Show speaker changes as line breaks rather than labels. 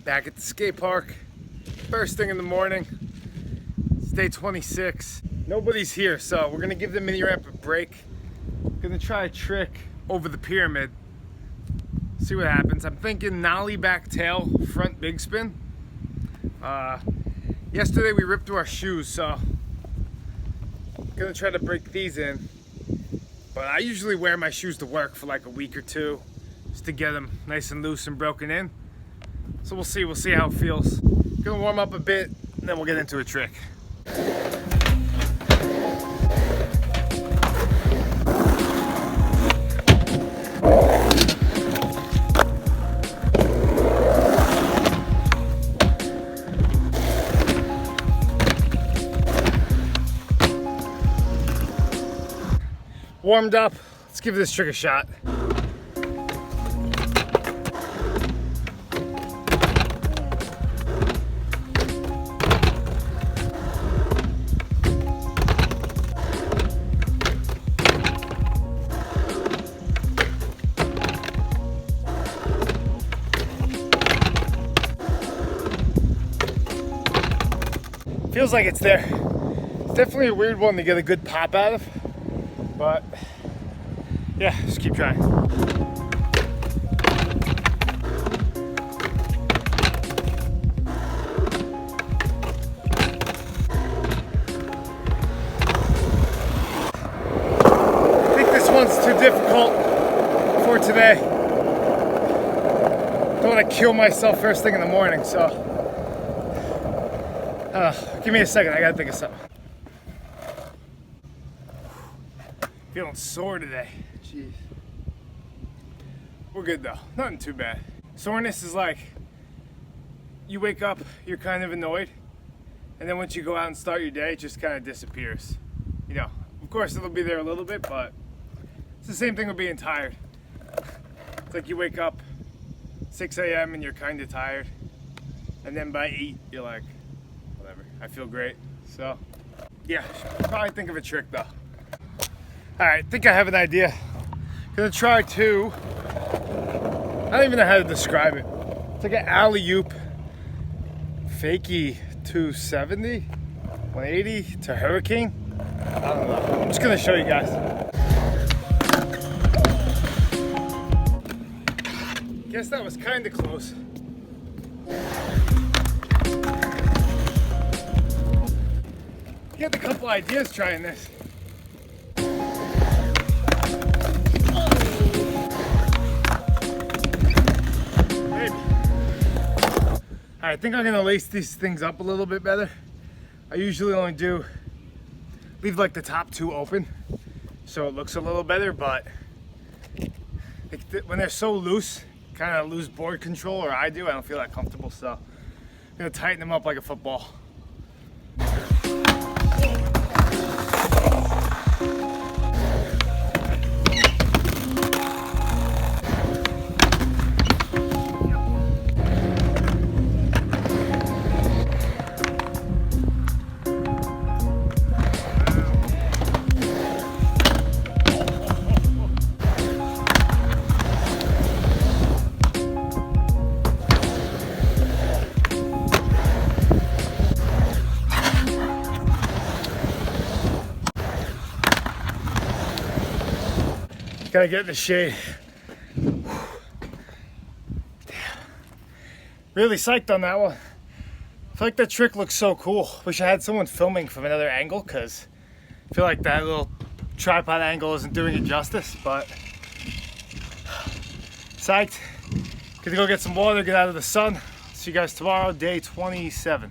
Back at the skate park, first thing in the morning. It's day 26. Nobody's here, so we're gonna give the mini ramp a break. Gonna try a trick over the pyramid. See what happens. I'm thinking nollie back tail, front big spin. Yesterday we ripped through our shoes, so I'm gonna try to break these in. But I usually wear my shoes to work for like a week or two, just to get them nice and loose and broken in. So we'll see how it feels. Gonna warm up a bit, and then we'll get into a trick. Warmed up, let's give this trick a shot. Feels like it's there. It's definitely a weird one to get a good pop out of, but yeah, just keep trying. I think this one's too difficult for today. Don't want to kill myself first thing in the morning, so give me a second, I gotta think of something. Feeling sore today. Jeez. We're good though, nothing too bad. Soreness is like, you wake up, you're kind of annoyed, and then once you go out and start your day, it just kind of disappears. You know, of course it'll be there a little bit, but it's the same thing with being tired. It's like you wake up 6 a.m. and you're kind of tired, and then by 8, you're like, whatever, I feel great. So, yeah, should probably think of a trick though. All right, I think I have an idea. Gonna try to, I don't even know how to describe it. It's like an alley-oop, fakie 270, 180 to hurricane. I don't know, I'm just gonna show you guys. Guess that was kind of close. Get a couple ideas trying this. I think I'm gonna lace these things up a little bit better. I usually only leave like the top 2 open so it looks a little better, but when they're so loose, kind of lose board control, or I do, I don't feel that comfortable, so I'm gonna tighten them up like a football. Gotta get in the shade. Damn. Really psyched on that one. I feel like that trick looks so cool. Wish I had someone filming from another angle, because I feel like that little tripod angle isn't doing it justice, but psyched. Gonna go get some water, get out of the sun. See you guys tomorrow, day 27.